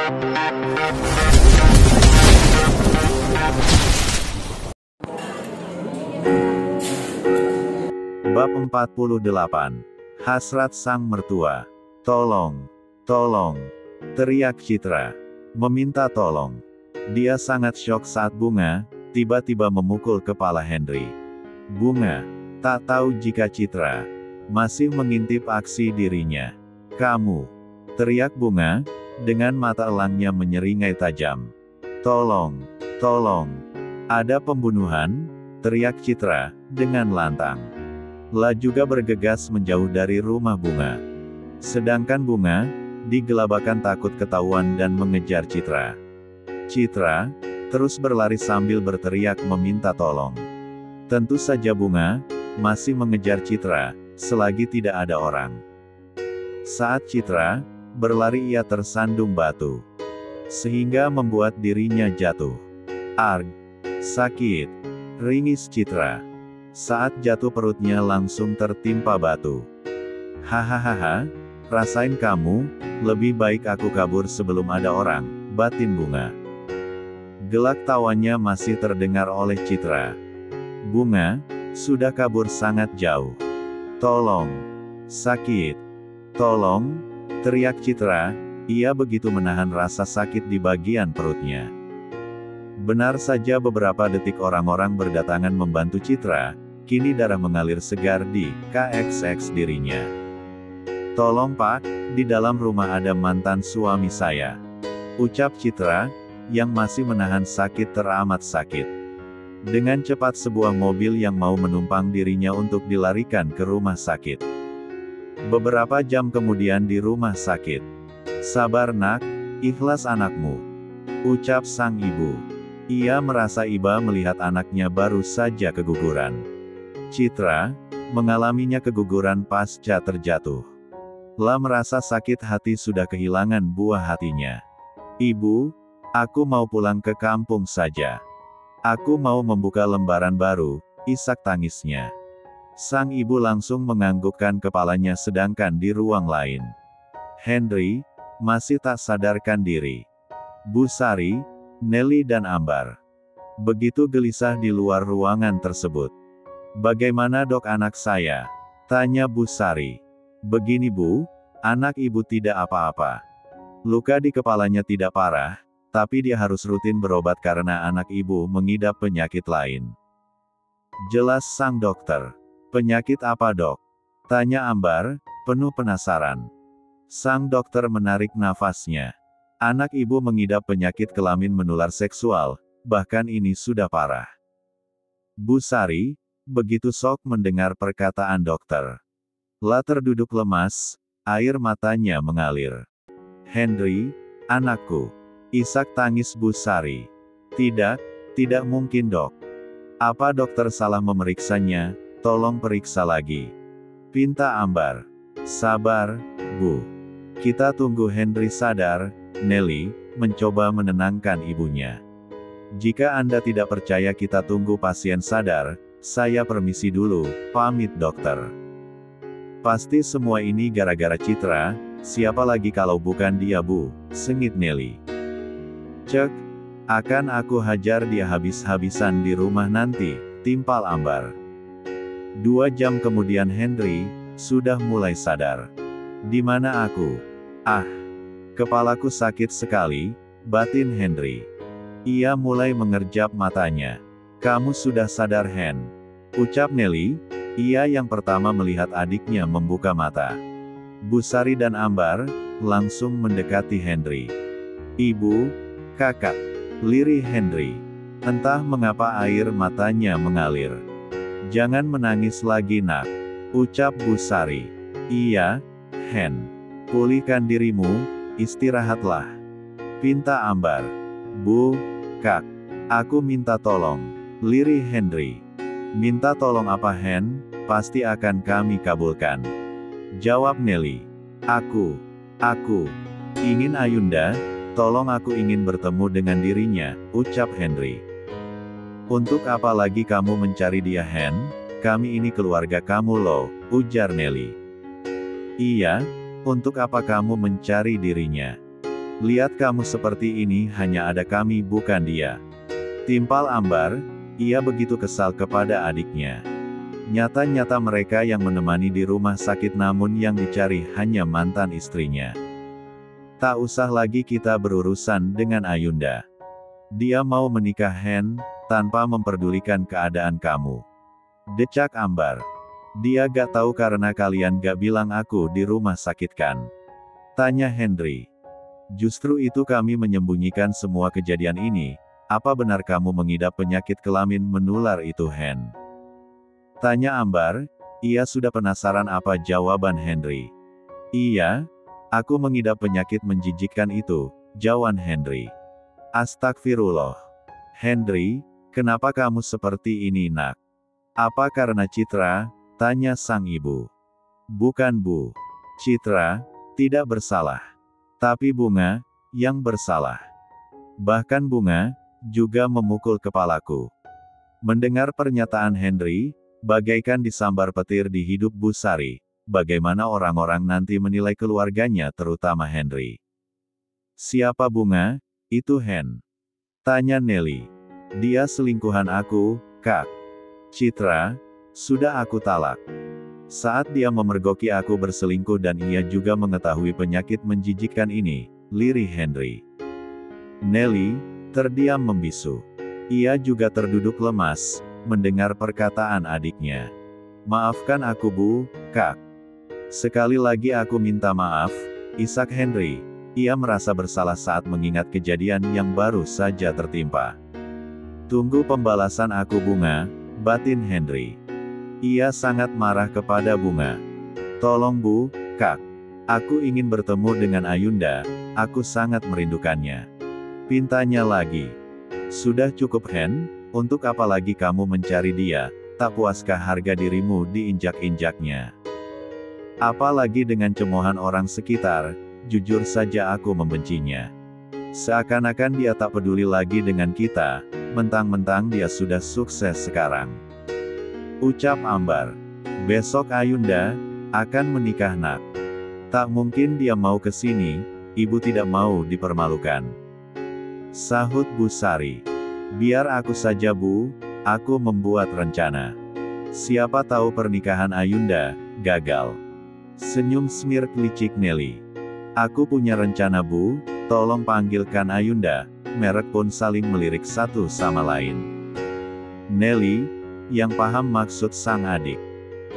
Bab 48. Hasrat sang mertua. Tolong, tolong, teriak Citra. Meminta tolong. Dia sangat syok saat Bunga tiba-tiba memukul kepala Henry. Bunga tak tahu jika Citra masih mengintip aksi dirinya. Kamu, teriak Bunga dengan mata elangnya menyeringai tajam. Tolong, tolong, ada pembunuhan, teriak Citra dengan lantang. La juga bergegas menjauh dari rumah Bunga. Sedangkan Bunga digelabakan takut ketahuan dan mengejar Citra. Citra terus berlari sambil berteriak meminta tolong. Tentu saja Bunga masih mengejar Citra selagi tidak ada orang. Saat Citra berlari ia tersandung batu, sehingga membuat dirinya jatuh. Arg! Sakit! Ringis Citra. Saat jatuh perutnya langsung tertimpa batu. Hahaha, rasain kamu, lebih baik aku kabur sebelum ada orang, batin Bunga. Gelak tawanya masih terdengar oleh Citra. Bunga sudah kabur sangat jauh. Tolong! Sakit! Tolong! Teriak Citra, ia begitu menahan rasa sakit di bagian perutnya. Benar saja beberapa detik orang-orang berdatangan membantu Citra, kini darah mengalir segar di KXX dirinya. Tolong Pak, di dalam rumah ada mantan suami saya. Ucap Citra, yang masih menahan sakit teramat sakit. Dengan cepat sebuah mobil yang mau menumpang dirinya untuk dilarikan ke rumah sakit. Beberapa jam kemudian di rumah sakit. Sabar nak, ikhlas anakmu. Ucap sang ibu. Ia merasa iba melihat anaknya baru saja keguguran. Citra mengalaminya keguguran pasca terjatuh. La merasa sakit hati sudah kehilangan buah hatinya. Ibu, aku mau pulang ke kampung saja. Aku mau membuka lembaran baru, isak tangisnya. Sang ibu langsung menganggukkan kepalanya sedangkan di ruang lain. Henry masih tak sadarkan diri. Bu Sari, Nelly dan Ambar begitu gelisah di luar ruangan tersebut. Bagaimana dok anak saya? Tanya Bu Sari. Begini Bu, anak ibu tidak apa-apa. Luka di kepalanya tidak parah, tapi dia harus rutin berobat karena anak ibu mengidap penyakit lain. Jelas sang dokter. Penyakit apa dok? Tanya Ambar, penuh penasaran. Sang dokter menarik nafasnya. Anak ibu mengidap penyakit kelamin menular seksual, bahkan ini sudah parah. Bu Sari begitu shock mendengar perkataan dokter. La terduduk lemas, air matanya mengalir. Henry, anakku. Isak tangis Bu Sari. Tidak mungkin dok. Apa dokter salah memeriksanya? Tolong periksa lagi. Pinta Ambar. Sabar, Bu. Kita tunggu Henry sadar. Nelly mencoba menenangkan ibunya. Jika Anda tidak percaya kita tunggu pasien sadar, saya permisi dulu, pamit dokter. Pasti semua ini gara-gara Citra, siapa lagi kalau bukan dia Bu, sengit Nelly. Cek, akan aku hajar dia habis-habisan di rumah nanti, timpal Ambar. 2 jam kemudian Henry sudah mulai sadar. Di mana aku? Ah, kepalaku sakit sekali, batin Henry. Ia mulai mengerjap matanya. Kamu sudah sadar Hen? Ucap Nelly, ia yang pertama melihat adiknya membuka mata. Bu Sari dan Ambar langsung mendekati Henry. Ibu, kakak, lirih Henry. Entah mengapa air matanya mengalir. Jangan menangis lagi nak. Ucap Bu Sari. Iya, Hen. Pulihkan dirimu, istirahatlah. Pinta Ambar. Bu, kak. Aku minta tolong. Lirih Henry. Minta tolong apa Hen? Pasti akan kami kabulkan. Jawab Nelly. Aku ingin Ayunda, tolong aku ingin bertemu dengan dirinya, ucap Henry. Untuk apa lagi kamu mencari dia Hen? Kami ini keluarga kamu loh, ujar Nelly. Iya, untuk apa kamu mencari dirinya? Lihat kamu seperti ini hanya ada kami bukan dia. Timpal Ambar, ia begitu kesal kepada adiknya. Nyata-nyata mereka yang menemani di rumah sakit namun yang dicari hanya mantan istrinya. Tak usah lagi kita berurusan dengan Ayunda. Dia mau menikah Hen, tanpa memperdulikan keadaan kamu. Decak Ambar. Dia gak tahu karena kalian gak bilang aku di rumah sakit kan? Tanya Henry. Justru itu kami menyembunyikan semua kejadian ini. Apa benar kamu mengidap penyakit kelamin menular itu Hen? Tanya Ambar. Ia sudah penasaran apa jawaban Henry. Iya, aku mengidap penyakit menjijikkan itu, jawab Henry. Astagfirullah. Henry, kenapa kamu seperti ini nak? Apa karena Citra? Tanya sang ibu. Bukan Bu. Citra, tidak bersalah. Tapi Bunga, yang bersalah. Bahkan Bunga, juga memukul kepalaku. Mendengar pernyataan Henry, bagaikan disambar petir di hidup Bu Sari, bagaimana orang-orang nanti menilai keluarganya terutama Henry. Siapa Bunga? Itu Hen. Tanya Nelly. Dia selingkuhan aku, Kak. Citra, sudah aku talak. Saat dia memergoki aku berselingkuh dan ia juga mengetahui penyakit menjijikkan ini, lirih Henry. Nelly, terdiam membisu. Ia juga terduduk lemas, mendengar perkataan adiknya. Maafkan aku Bu, Kak. Sekali lagi aku minta maaf, Isak Henry. Ia merasa bersalah saat mengingat kejadian yang baru saja tertimpa. Tunggu pembalasan aku Bunga, batin Henry. Ia sangat marah kepada Bunga. Tolong Bu, Kak. Aku ingin bertemu dengan Ayunda, aku sangat merindukannya. Pintanya lagi. Sudah cukup Hen, untuk apa lagi kamu mencari dia, tak puaskah harga dirimu diinjak-injaknya? Apalagi dengan cemoohan orang sekitar, jujur saja aku membencinya. Seakan-akan dia tak peduli lagi dengan kita, mentang-mentang dia sudah sukses sekarang. Ucap Ambar. Besok Ayunda akan menikah nak. Tak mungkin dia mau ke sini, ibu tidak mau dipermalukan. Sahut Bu Sari. Biar aku saja Bu, aku membuat rencana. Siapa tahu pernikahan Ayunda gagal. Senyum smirk licik Nelly. Aku punya rencana Bu, tolong panggilkan Ayunda. Merek pun saling melirik satu sama lain. Nelly, yang paham maksud sang adik.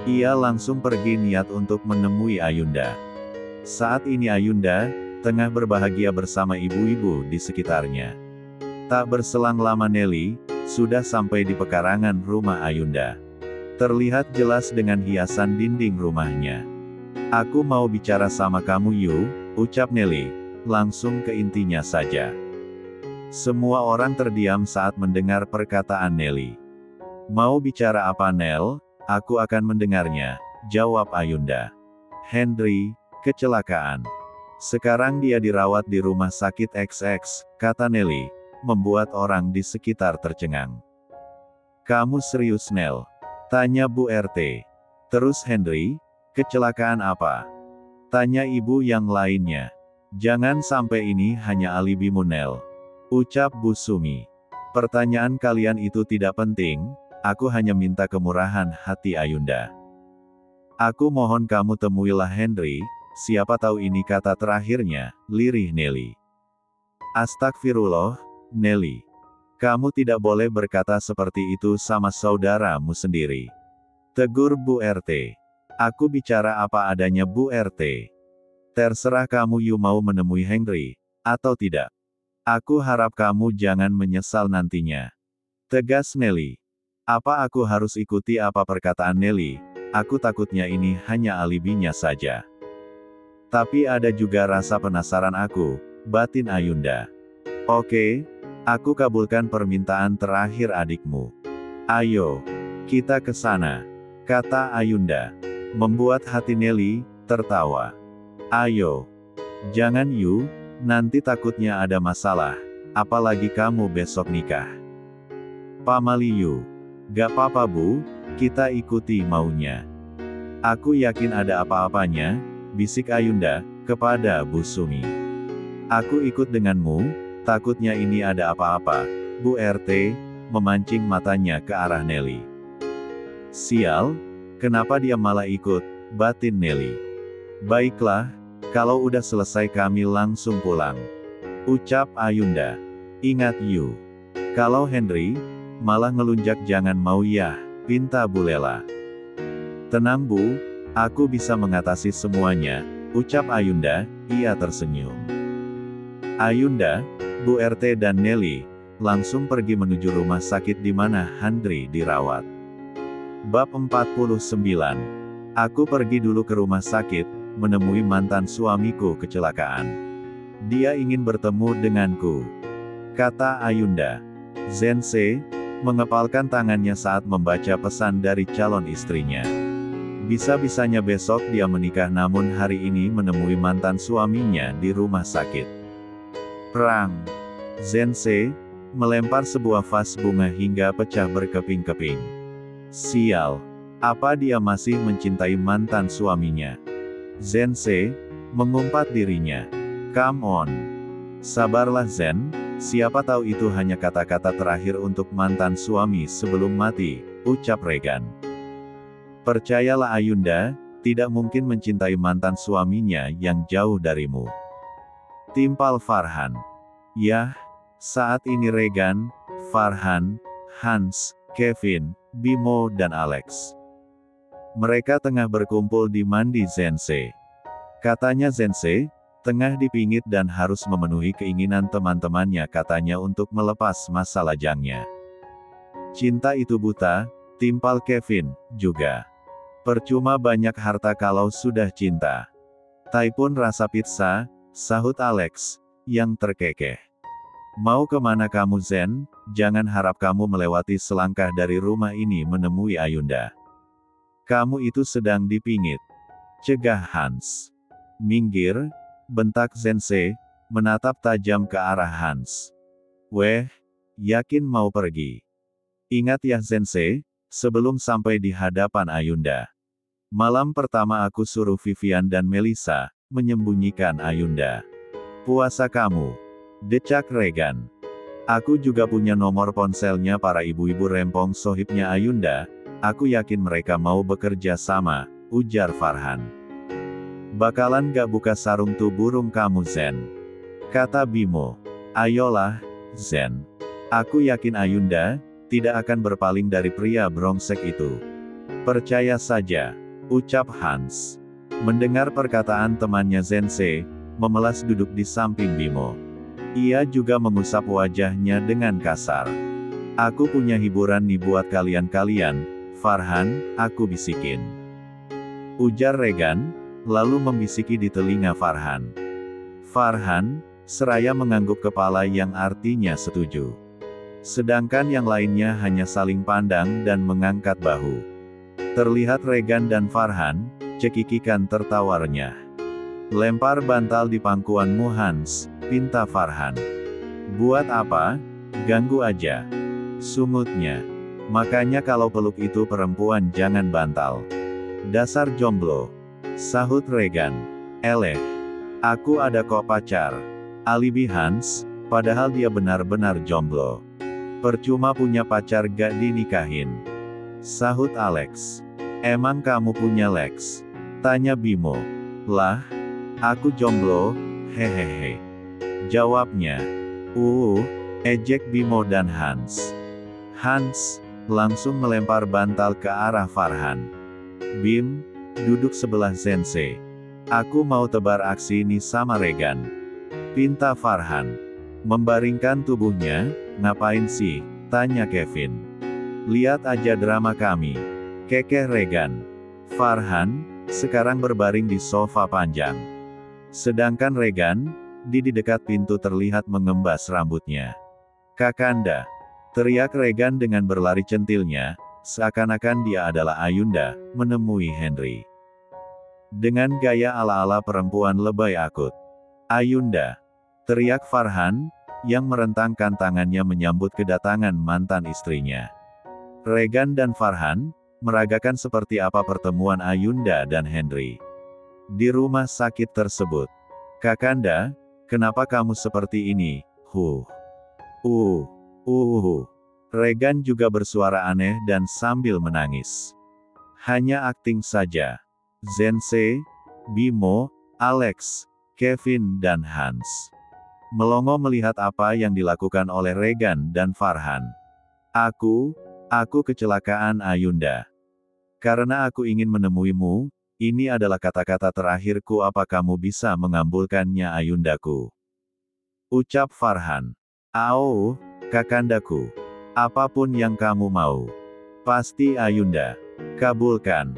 Ia langsung pergi niat untuk menemui Ayunda. Saat ini Ayunda tengah berbahagia bersama ibu-ibu di sekitarnya. Tak berselang lama Nelly sudah sampai di pekarangan rumah Ayunda. Terlihat jelas dengan hiasan dinding rumahnya. Aku mau bicara sama kamu Yu, ucap Nelly, langsung ke intinya saja. Semua orang terdiam saat mendengar perkataan Nelly. Mau bicara apa Nel? Aku akan mendengarnya, jawab Ayunda. Henry, kecelakaan. Sekarang dia dirawat di rumah sakit XX, kata Nelly, membuat orang di sekitar tercengang. Kamu serius Nel? Tanya Bu RT. Terus Henry, kecelakaan apa? Tanya ibu yang lainnya. Jangan sampai ini hanya alibimu Nel. Ucap Bu Sumi. Pertanyaan kalian itu tidak penting, aku hanya minta kemurahan hati Ayunda. Aku mohon kamu temuilah Henry, siapa tahu ini kata terakhirnya, lirih Nelly. Astagfirullah, Nelly. Kamu tidak boleh berkata seperti itu sama saudaramu sendiri. Tegur Bu RT. Aku bicara apa adanya Bu RT. Terserah kamu Yu mau menemui Henry, atau tidak. Aku harap kamu jangan menyesal nantinya. Tegas Nelly. Apa aku harus ikuti apa perkataan Nelly? Aku takutnya ini hanya alibinya saja. Tapi ada juga rasa penasaran aku, batin Ayunda. Oke, aku kabulkan permintaan terakhir adikmu. Ayo, kita ke sana, kata Ayunda. Membuat hati Nelly tertawa. Ayo, jangan Yu, nanti takutnya ada masalah, apalagi kamu besok nikah. Pamali Yu. Gak apa-apa Bu, kita ikuti maunya. Aku yakin ada apa-apanya, bisik Ayunda, kepada Bu Sumi. Aku ikut denganmu, takutnya ini ada apa-apa, Bu RT, memancing matanya ke arah Nelly. Sial, kenapa dia malah ikut, batin Nelly. Baiklah, kalau udah selesai kami langsung pulang. Ucap Ayunda. Ingat Yu. Kalau Henry, malah ngelunjak jangan mau ya, pinta Bu Lela. Tenang Bu, aku bisa mengatasi semuanya, ucap Ayunda, ia tersenyum. Ayunda, Bu RT dan Nelly, langsung pergi menuju rumah sakit di mana Henry dirawat. Bab 49. Aku pergi dulu ke rumah sakit, menemui mantan suamiku kecelakaan. Dia ingin bertemu denganku, kata Ayunda. Zensei mengepalkan tangannya saat membaca pesan dari calon istrinya. Bisa-bisanya besok dia menikah namun hari ini menemui mantan suaminya di rumah sakit. Perang. Zensei melempar sebuah vas bunga hingga pecah berkeping-keping. Sial, apa dia masih mencintai mantan suaminya? Zensei mengumpat dirinya. Come on. Sabarlah Zen, siapa tahu itu hanya kata-kata terakhir untuk mantan suami sebelum mati, ucap Regan. Percayalah Ayunda, tidak mungkin mencintai mantan suaminya yang jauh darimu. Timpal Farhan. Yah, saat ini Regan, Farhan, Hans, Kevin, Bimo dan Alex. Mereka tengah berkumpul di mandi Zensei. Katanya Zensei, tengah dipingit dan harus memenuhi keinginan teman-temannya katanya untuk melepas masa lajangnya. Cinta itu buta, timpal Kevin, juga. Percuma banyak harta kalau sudah cinta. Taipun rasa pizza, sahut Alex, yang terkekeh. Mau kemana kamu Zen? Jangan harap kamu melewati selangkah dari rumah ini menemui Ayunda. Kamu itu sedang dipingit. Cegah Hans. Minggir, bentak Zensei, menatap tajam ke arah Hans. Weh, yakin mau pergi? Ingat ya Zensei, sebelum sampai di hadapan Ayunda. Malam pertama aku suruh Vivian dan Melissa menyembunyikan Ayunda. Puasa kamu. Decak Regan. Aku juga punya nomor ponselnya para ibu-ibu rempong sohibnya Ayunda, aku yakin mereka mau bekerja sama, ujar Farhan. Bakalan gak buka sarung tuh burung kamu Zen. Kata Bimo. Ayolah, Zen. Aku yakin Ayunda tidak akan berpaling dari pria brengsek itu. Percaya saja, ucap Hans. Mendengar perkataan temannya Zensei, memelas duduk di samping Bimo. Ia juga mengusap wajahnya dengan kasar. Aku punya hiburan nih buat kalian-kalian, Farhan, aku bisikin. Ujar Regan, lalu membisiki di telinga Farhan. Farhan, seraya mengangguk kepala yang artinya setuju. Sedangkan yang lainnya hanya saling pandang dan mengangkat bahu. Terlihat Regan dan Farhan, cekikikan tertawarnya. Lempar bantal di pangkuanmu Hans, pinta Farhan. Buat apa? Ganggu aja. Sungutnya. Makanya kalau peluk itu perempuan jangan bantal. Dasar jomblo. Sahut Regan. Eleh. Aku ada kok pacar. Alibi Hans, padahal dia benar-benar jomblo. Percuma punya pacar gak dinikahin. Sahut Alex. Emang kamu punya Lex? Tanya Bimo. Lah, aku jomblo, hehehe. Jawabnya. Ejek Bimo dan Hans. Hans langsung melempar bantal ke arah Farhan. Bim, duduk sebelah Zensei. Aku mau tebar aksi ini sama Regan. Pinta Farhan. Membaringkan tubuhnya, ngapain sih? Tanya Kevin. Lihat aja drama kami. Kekeh Regan. Farhan, sekarang berbaring di sofa panjang. Sedangkan Regan, di dekat pintu terlihat mengembas rambutnya. Kakanda. Teriak Regan dengan berlari centilnya, seakan-akan dia adalah Ayunda, menemui Henry. Dengan gaya ala-ala perempuan lebay akut. Ayunda. Teriak Farhan, yang merentangkan tangannya menyambut kedatangan mantan istrinya. Regan dan Farhan, meragakan seperti apa pertemuan Ayunda dan Henry. Di rumah sakit tersebut. Kakanda, Kenapa kamu seperti ini? Huh. Uh. Regan juga bersuara aneh dan sambil menangis. Hanya akting saja. Zensei, Bimo, Alex, Kevin dan Hans melongo melihat apa yang dilakukan oleh Regan dan Farhan. Aku kecelakaan Ayunda. Karena aku ingin menemuimu, ini adalah kata-kata terakhirku. Apa kamu bisa mengabulkannya Ayundaku? Ucap Farhan. Au, kakandaku. Apapun yang kamu mau. Pasti Ayunda. Kabulkan.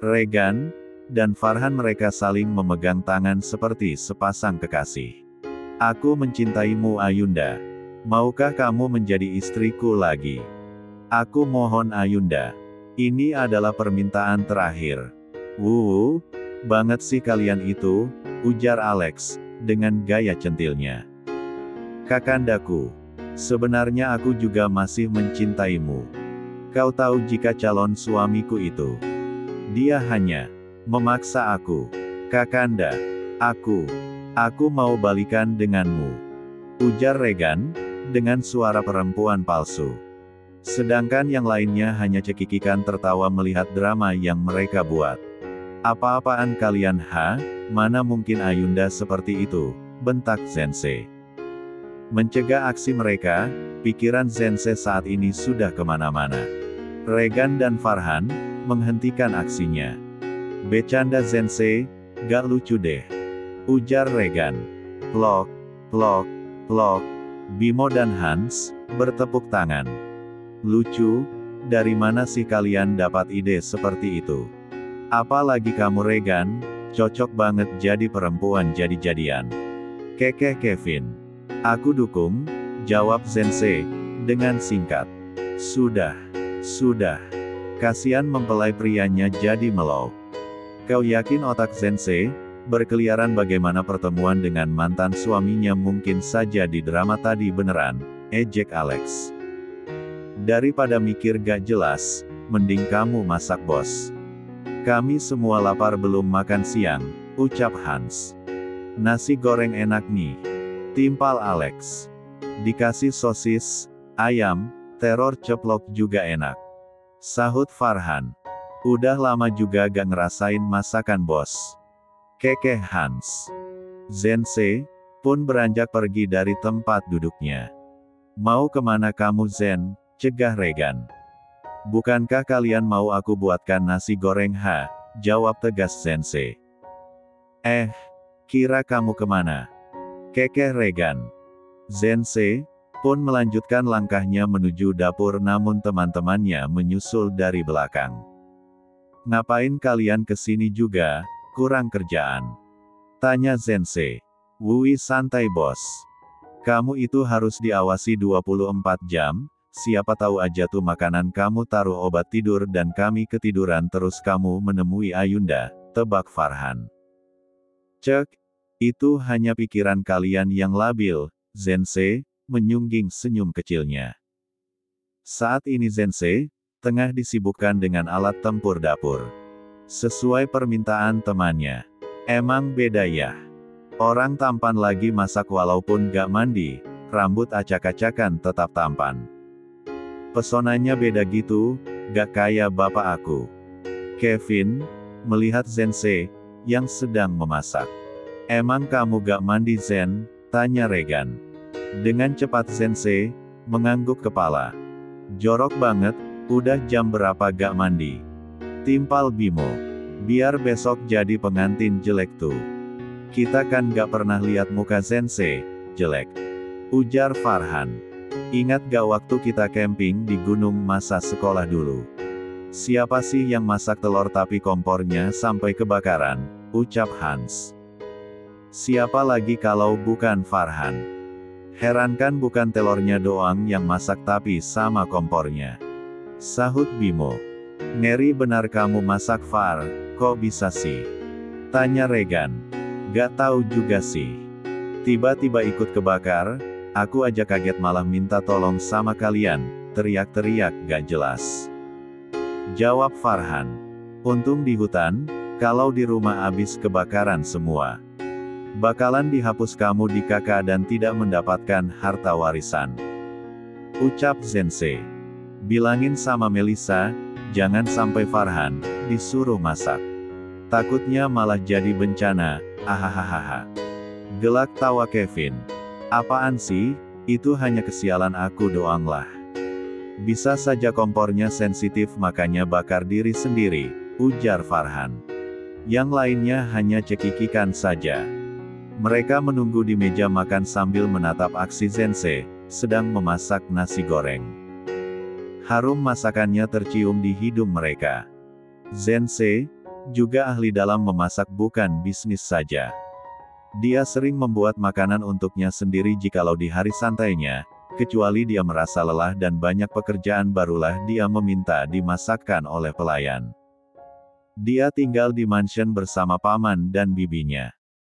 Regan dan Farhan mereka saling memegang tangan seperti sepasang kekasih. Aku mencintaimu Ayunda. Maukah kamu menjadi istriku lagi? Aku mohon Ayunda. Ini adalah permintaan terakhir. Banget sih kalian itu, ujar Alex, dengan gaya centilnya. Kakandaku. Sebenarnya aku juga masih mencintaimu. Kau tahu jika calon suamiku itu. Dia hanya memaksa aku. Kakanda. Aku mau balikan denganmu. Ujar Regan, dengan suara perempuan palsu. Sedangkan yang lainnya hanya cekikikan tertawa melihat drama yang mereka buat. Apa-apaan kalian Mana mungkin Ayunda seperti itu, bentak Zensei. Mencegah aksi mereka, pikiran Zensei saat ini sudah kemana-mana. Regan dan Farhan menghentikan aksinya. Becanda Zensei, gak lucu deh. Ujar Regan. Plok, plok, plok. Bimo dan Hans bertepuk tangan. Lucu, dari mana sih kalian dapat ide seperti itu? Apalagi kamu Regan, cocok banget jadi perempuan jadi-jadian. Kekeh Kevin. Aku dukung, jawab Zensei, dengan singkat. Sudah. Kasian mempelai prianya jadi melau. Kau yakin otak Zensei berkeliaran bagaimana pertemuan dengan mantan suaminya mungkin saja di drama tadi beneran, ejek Alex. Daripada mikir gak jelas, mending kamu masak bos. Kami semua lapar belum makan siang, ucap Hans. Nasi goreng enak nih. Timpal Alex. Dikasih sosis, ayam, teror ceplok juga enak. Sahut Farhan. Udah lama juga gak ngerasain masakan bos. Kekeh Hans. Zensei pun beranjak pergi dari tempat duduknya. Mau kemana kamu Zen? Cegah Regan. Bukankah kalian mau aku buatkan nasi goreng Jawab tegas Zensei. Kira kamu kemana? Kekeh Regan. Zensei pun melanjutkan langkahnya menuju dapur namun teman-temannya menyusul dari belakang. Ngapain kalian kesini juga, kurang kerjaan? Tanya Zensei. Wui santai bos. Kamu itu harus diawasi 24 jam, siapa tahu aja tuh makanan kamu taruh obat tidur dan kami ketiduran terus kamu menemui Ayunda, tebak Farhan. Cek. Itu hanya pikiran kalian yang labil, Zensei menyungging senyum kecilnya. Saat ini Zensei tengah disibukkan dengan alat tempur dapur. Sesuai permintaan temannya. Emang beda ya? Orang tampan lagi masak walaupun gak mandi, rambut acak-acakan tetap tampan. Pesonanya beda gitu, gak kayak bapak aku. Kevin melihat Zensei yang sedang memasak. Emang kamu gak mandi Zen? Tanya Regan. Dengan cepat Zensei mengangguk kepala. Jorok banget, udah jam berapa gak mandi? Timpal Bimo. Biar besok jadi pengantin jelek tuh. Kita kan gak pernah lihat muka Zensei jelek. Ujar Farhan. Ingat gak waktu kita camping di gunung masa sekolah dulu? Siapa sih yang masak telur tapi kompornya sampai kebakaran? Ucap Hans. Siapa lagi kalau bukan Farhan? Heran kan bukan telurnya doang yang masak tapi sama kompornya. Sahut Bimo. Ngeri benar kamu masak Far, kok bisa sih? Tanya Regan. Gak tahu juga sih. Tiba-tiba ikut kebakar, aku aja kaget malah minta tolong sama kalian, teriak-teriak gak jelas. Jawab Farhan. Untung di hutan, kalau di rumah abis kebakaran semua. Bakalan dihapus kamu di kakak dan tidak mendapatkan harta warisan. Ucap Zensei. Bilangin sama Melissa, jangan sampai Farhan disuruh masak. Takutnya malah jadi bencana, ahahaha. Gelak tawa Kevin. Apaan sih, itu hanya kesialan aku doang lah. Bisa saja kompornya sensitif makanya bakar diri sendiri, ujar Farhan. Yang lainnya hanya cekikikan saja. Mereka menunggu di meja makan sambil menatap aksi Zensei, sedang memasak nasi goreng. Harum masakannya tercium di hidung mereka. Zensei, juga ahli dalam memasak bukan bisnis saja. Dia sering membuat makanan untuknya sendiri jikalau di hari santainya, kecuali dia merasa lelah dan banyak pekerjaan barulah dia meminta dimasakkan oleh pelayan. Dia tinggal di mansion bersama paman dan bibinya.